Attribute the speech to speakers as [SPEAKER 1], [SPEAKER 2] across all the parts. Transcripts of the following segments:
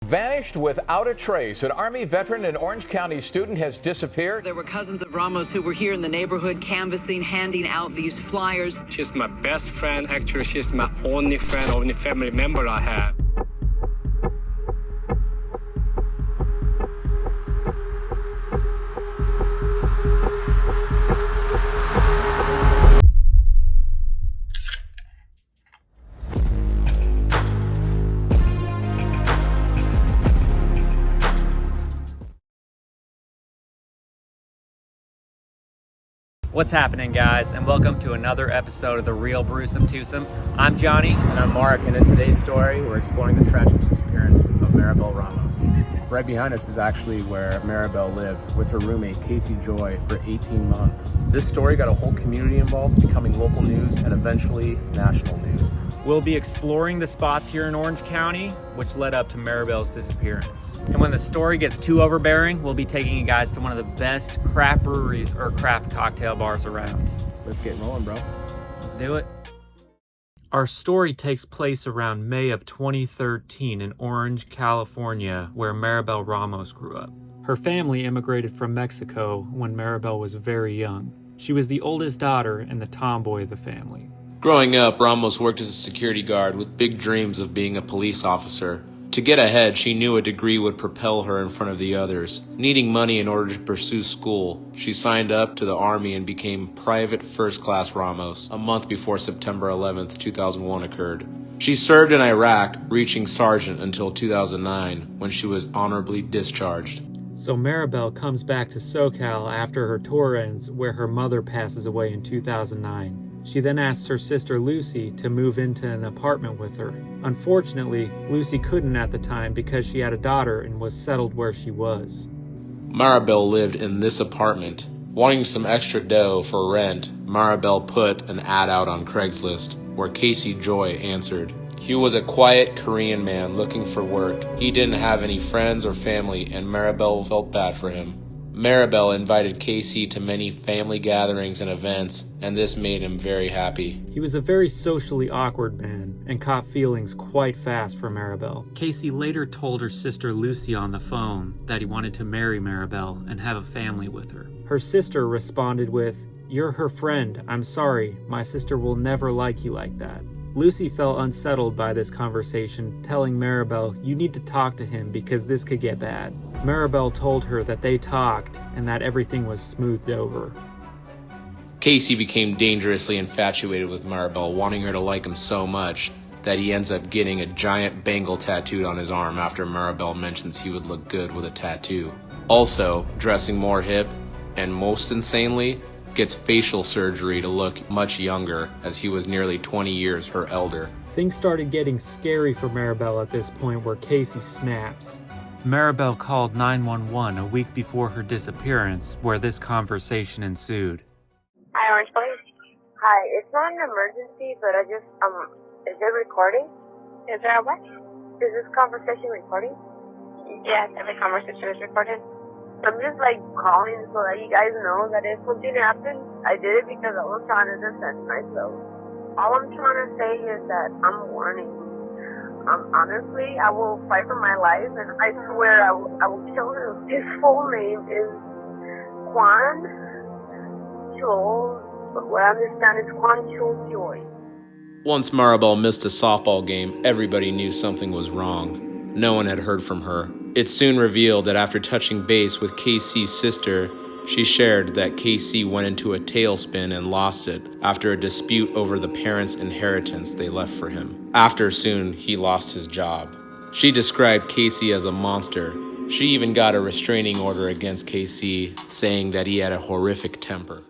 [SPEAKER 1] Vanished without a trace. An Army veteran and Orange County student has disappeared.
[SPEAKER 2] There were cousins of Ramos who were here in the neighborhood canvassing, handing out these flyers.
[SPEAKER 3] She's my best friend. Actually, she's my only friend, only family member I have.
[SPEAKER 4] What's happening, guys, and welcome to another episode of the Real Brewsome Twosome. I'm Johnny.
[SPEAKER 5] And I'm Mark, and in today's story, we're exploring the tragic disappearance of Maribel Ramos. Right behind us is actually where Maribel lived with her roommate, Casey Joy, for 18 months. This story got a whole community involved, becoming local news and eventually national news.
[SPEAKER 4] We'll be exploring the spots here in Orange County, which led up to Maribel's disappearance. And when the story gets too overbearing, we'll be taking you guys to one of the best craft breweries or craft cocktail bars around.
[SPEAKER 5] Let's get rolling, bro.
[SPEAKER 4] Let's do it. Our story takes place around May of 2013 in Orange, California, where Maribel Ramos grew up. Her family immigrated from Mexico when Maribel was very young. She was the oldest daughter and the tomboy of the family.
[SPEAKER 6] Growing up, Ramos worked as a security guard with big dreams of being a police officer. To get ahead, she knew a degree would propel her in front of the others. Needing money in order to pursue school, she signed up to the Army and became Private First Class Ramos a month before September 11th, 2001 occurred. She served in Iraq, reaching sergeant until 2009, when she was honorably discharged.
[SPEAKER 4] So Maribel comes back to SoCal after her tour ends, where her mother passes away in 2009. She then asks her sister Lucy to move into an apartment with her. Unfortunately, Lucy couldn't at the time because she had a daughter and was settled where she was.
[SPEAKER 6] Maribel lived in this apartment. Wanting some extra dough for rent, Maribel put an ad out on Craigslist, where Casey Joy answered. He was a quiet Korean man looking for work. He didn't have any friends or family, and Maribel felt bad for him. Maribel invited Casey to many family gatherings and events, and this made him very happy.
[SPEAKER 4] He was a very socially awkward man and caught feelings quite fast for Maribel. Casey later told her sister Lucy on the phone that he wanted to marry Maribel and have a family with her. Her sister responded with, "You're her friend. I'm sorry. My sister will never like you like that." Lucy felt unsettled by this conversation, telling Maribel, "You need to talk to him because this could get bad." Maribel told her that they talked and that everything was smoothed over.
[SPEAKER 6] Casey became dangerously infatuated with Maribel, wanting her to like him so much that he ends up getting a giant bangle tattooed on his arm after Maribel mentions he would look good with a tattoo. Also, dressing more hip, and most insanely, gets facial surgery to look much younger, as he was nearly 20 years her elder.
[SPEAKER 4] Things started getting scary for Maribel at this point, where Casey snaps. Maribel called 911 a week before her disappearance, where this conversation ensued.
[SPEAKER 7] Hi, Orange Police. Hi, it's not an emergency, but I just, is it recording? Is there a what? Is this conversation recording? Yes, every conversation is recorded. I'm just calling so that you guys know that if something happened, I did it because I was trying to defend myself. All I'm trying to say is that I'm warning you. Honestly, I will fight for my life, and I swear I will kill him. His full name is Juan Chul, but what I understand is Juan Chul Joy.
[SPEAKER 6] Once Maribel missed a softball game, everybody knew something was wrong. No one had heard from her. It soon revealed that after touching base with Casey's sister, she shared that Casey went into a tailspin and lost it after a dispute over the parents' inheritance they left for him. After soon, he lost his job. She described Casey as a monster. She even got a restraining order against Casey, saying that he had a horrific temper.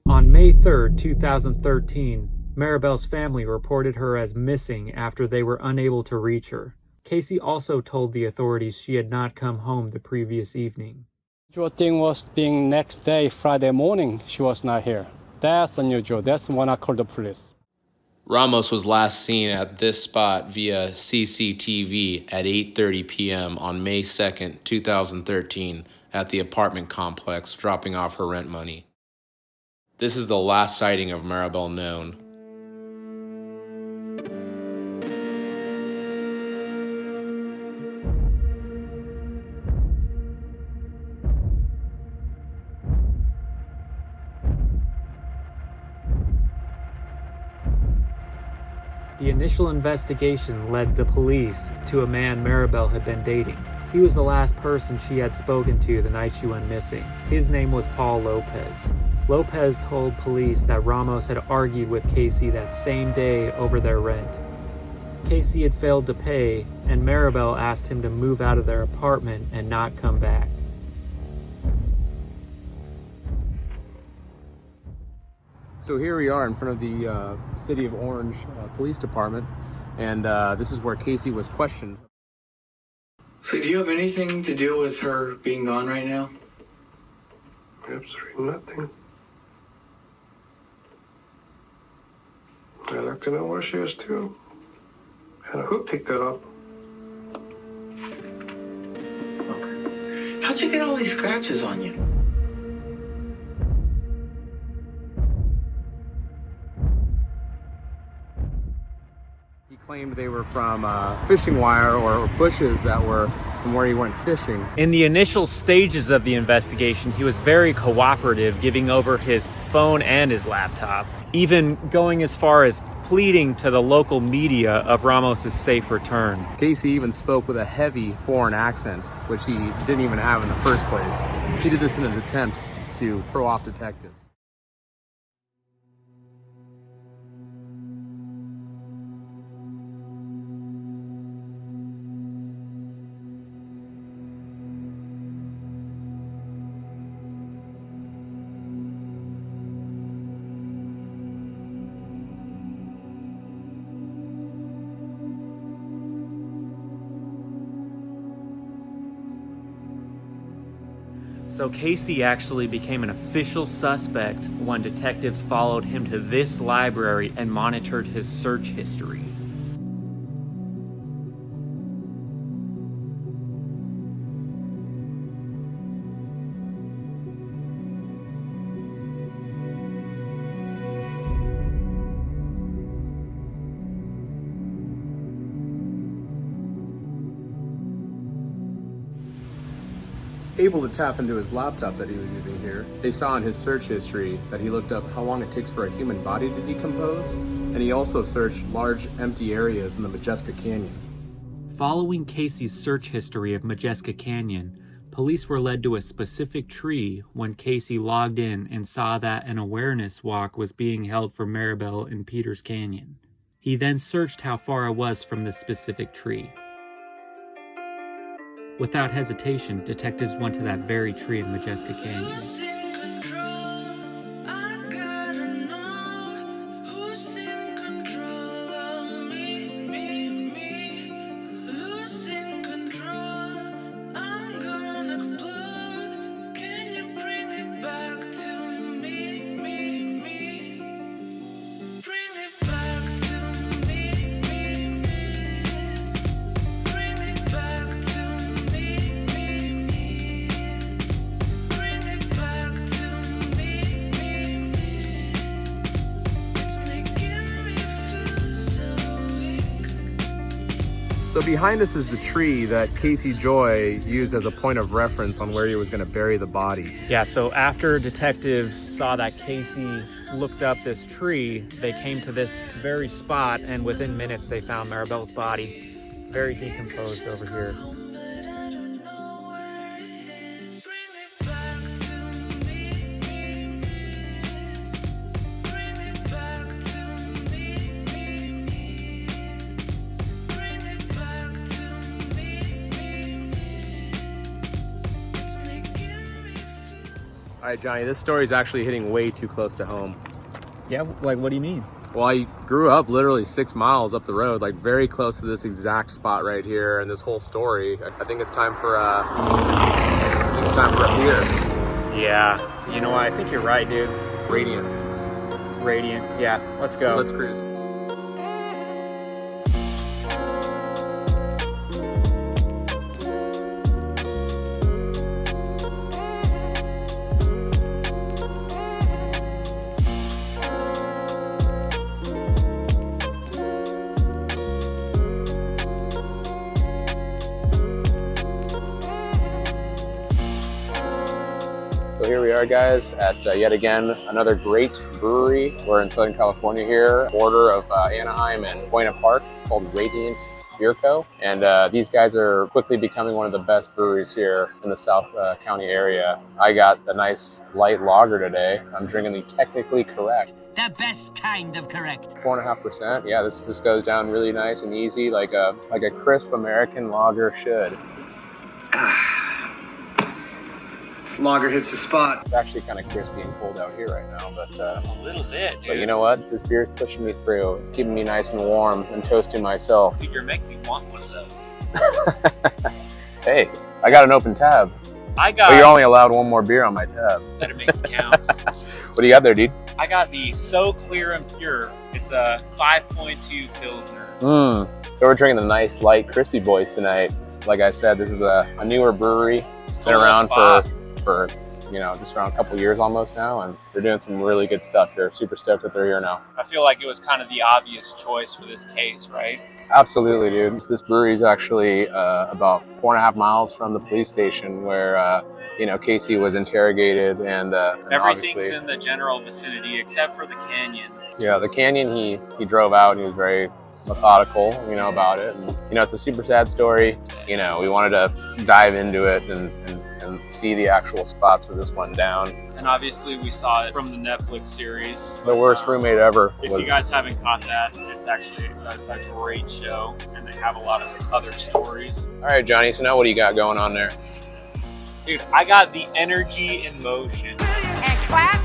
[SPEAKER 4] On May 3rd, 2013, Maribel's family reported her as missing after they were unable to reach her. Casey also told the authorities she had not come home the previous evening.
[SPEAKER 3] The usual thing was being next day, Friday morning, she was not here. That's unusual. That's when I called the police.
[SPEAKER 6] Ramos was last seen at this spot via CCTV at 8:30 p.m. on May 2nd, 2013, at the apartment complex, dropping off her rent money. This is the last sighting of Maribel known.
[SPEAKER 4] initial investigation led the police to a man Maribel had been dating. He was the last person she had spoken to the night she went missing. His name was Paul Lopez. Lopez told police that Ramos had argued with Casey that same day over their rent. Casey had failed to pay, and Maribel asked him to move out of their apartment and not come back.
[SPEAKER 5] So here we are in front of the City of Orange Police Department, and this is where Casey was questioned.
[SPEAKER 8] So do you have anything to do with her being gone right now?
[SPEAKER 9] Absolutely nothing. I'd like to know where she is too. And who picked that up?
[SPEAKER 8] Okay. How'd you get all these scratches on you?
[SPEAKER 5] He claimed they were from fishing wire or bushes that were from where he went fishing.
[SPEAKER 4] In the initial stages of the investigation, he was very cooperative, giving over his phone and his laptop, even going as far as pleading to the local media of Ramos's safe return.
[SPEAKER 5] Casey even spoke with a heavy foreign accent, which he didn't even have in the first place. He did this in an attempt to throw off detectives.
[SPEAKER 4] So Casey actually became an official suspect when detectives followed him to this library and monitored his search history.
[SPEAKER 5] Able to tap into his laptop that he was using here, they saw in his search history that he looked up how long it takes for a human body to decompose, and he also searched large empty areas in the Majeska Canyon.
[SPEAKER 4] Following Casey's search history of Majeska Canyon, police were led to a specific tree when Casey logged in and saw that an awareness walk was being held for Maribel in Peters Canyon. He then searched how far it was from this specific tree. Without hesitation, detectives went to that very tree in Majeska Canyon.
[SPEAKER 5] So behind us is the tree that Casey Joy used as a point of reference on where he was going to bury the body.
[SPEAKER 4] Yeah, so after detectives saw that Casey looked up this tree, they came to this very spot, and within minutes they found Maribel's body, very decomposed over here.
[SPEAKER 5] All right, Johnny, this story is actually hitting way too close to home.
[SPEAKER 4] Yeah, like what do you mean?
[SPEAKER 5] Well, I grew up literally 6 miles up the road, like very close to this exact spot right here, and this whole story. I think it's time for a beer.
[SPEAKER 4] Yeah, you know what? I think you're right, dude.
[SPEAKER 5] Radiant.
[SPEAKER 4] Yeah, let's go.
[SPEAKER 5] Let's cruise. So here we are, guys, at yet again another great brewery. We're in Southern California here, border of Anaheim and Buena Park. It's called Radiant Beer Co. And these guys are quickly becoming one of the best breweries here in the South County area. I got the nice light lager today. I'm drinking the Technically Correct.
[SPEAKER 10] The best kind of correct.
[SPEAKER 5] 4.5%. Yeah, this just goes down really nice and easy, like a crisp American lager should.
[SPEAKER 10] This lager hits the spot.
[SPEAKER 5] It's actually kind of crispy and cold out here right now, but
[SPEAKER 4] A little bit, dude.
[SPEAKER 5] but you know what? This beer's pushing me through. It's keeping me nice and warm and toasting myself.
[SPEAKER 4] Dude, you're making me want one of those.
[SPEAKER 5] Hey, I got an open tab.
[SPEAKER 4] I got...
[SPEAKER 5] But you're only allowed one more beer on my tab.
[SPEAKER 4] Better make it count.
[SPEAKER 5] What do you got there, dude?
[SPEAKER 4] I got the So Clear and Pure. It's a 5.2 Pilsner.
[SPEAKER 5] So we're drinking the nice, light, crispy boys tonight. Like I said, this is a newer brewery. It's been around for just around a couple years almost now, and they're doing some really good stuff here. Super stoked that they're here now.
[SPEAKER 4] I feel like it was kind of the obvious choice for this case, right?
[SPEAKER 5] Absolutely, dude. This brewery is actually about 4.5 miles from the police station where Casey was interrogated, and
[SPEAKER 4] everything's in the general vicinity except for the canyon.
[SPEAKER 5] Yeah, the canyon he drove out, and he was very methodical, about it. And, it's a super sad story. We wanted to dive into it and see the actual spots where this went down.
[SPEAKER 4] And obviously we saw it from the Netflix series.
[SPEAKER 5] The worst roommate ever.
[SPEAKER 4] If you guys haven't caught that, it's actually a great show, and they have a lot of other stories.
[SPEAKER 5] All right, Johnny, so now what do you got going on there?
[SPEAKER 4] Dude, I got the energy in motion.
[SPEAKER 10] And clap.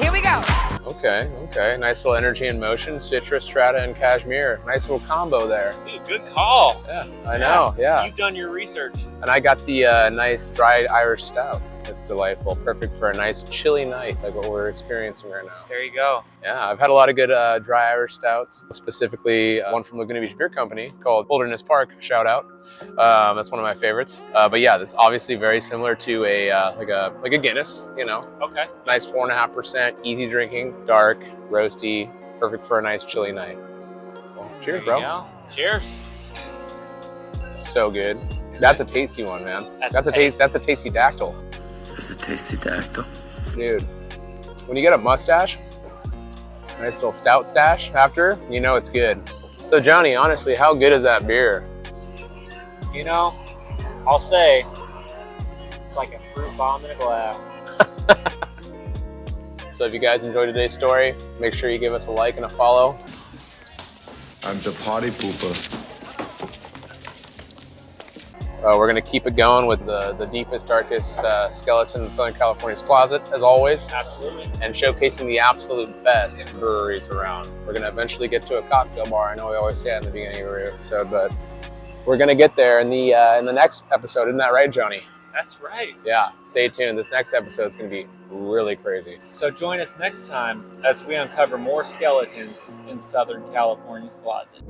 [SPEAKER 10] Here we go.
[SPEAKER 5] Okay. Nice little energy in motion. Citrus, Strata, and Cashmere. Nice little combo there.
[SPEAKER 4] Dude, good call.
[SPEAKER 5] Yeah, I know, yeah.
[SPEAKER 4] You've done your research.
[SPEAKER 5] And I got the nice dried Irish Stout. It's delightful. Perfect for a nice chilly night like what we're experiencing right now.
[SPEAKER 4] There you go.
[SPEAKER 5] Yeah, I've had a lot of good dry Irish stouts, specifically one from Laguna Beach Beer Company called Wilderness Park, shout out. That's one of my favorites. But yeah, this is obviously very similar to a Guinness,
[SPEAKER 4] Okay.
[SPEAKER 5] Nice 4.5%, easy drinking, dark, roasty, perfect for a nice chilly night. Well, cheers, bro.
[SPEAKER 4] Go. Cheers.
[SPEAKER 5] So good. That's a tasty one, man. That's a tasty dactyl.
[SPEAKER 10] It's a tasty dactyl.
[SPEAKER 5] Dude, when you get a mustache, nice little stout stash after, it's good. So Johnny, honestly, how good is that beer?
[SPEAKER 4] I'll say it's like a fruit bomb in a glass.
[SPEAKER 5] So if you guys enjoyed today's story, make sure you give us a like and a follow.
[SPEAKER 11] I'm the party pooper.
[SPEAKER 5] We're going to keep it going with the deepest, darkest skeleton in Southern California's closet, as always.
[SPEAKER 4] Absolutely. And
[SPEAKER 5] showcasing the absolute best breweries around. We're going to eventually get to a cocktail bar. I know we always say that in the beginning of every episode, but we're going to get there in the next episode. Isn't that right, Johnny?
[SPEAKER 4] That's right.
[SPEAKER 5] Yeah, stay tuned. This next episode is going to be really crazy.
[SPEAKER 4] So join us next time as we uncover more skeletons in Southern California's closet.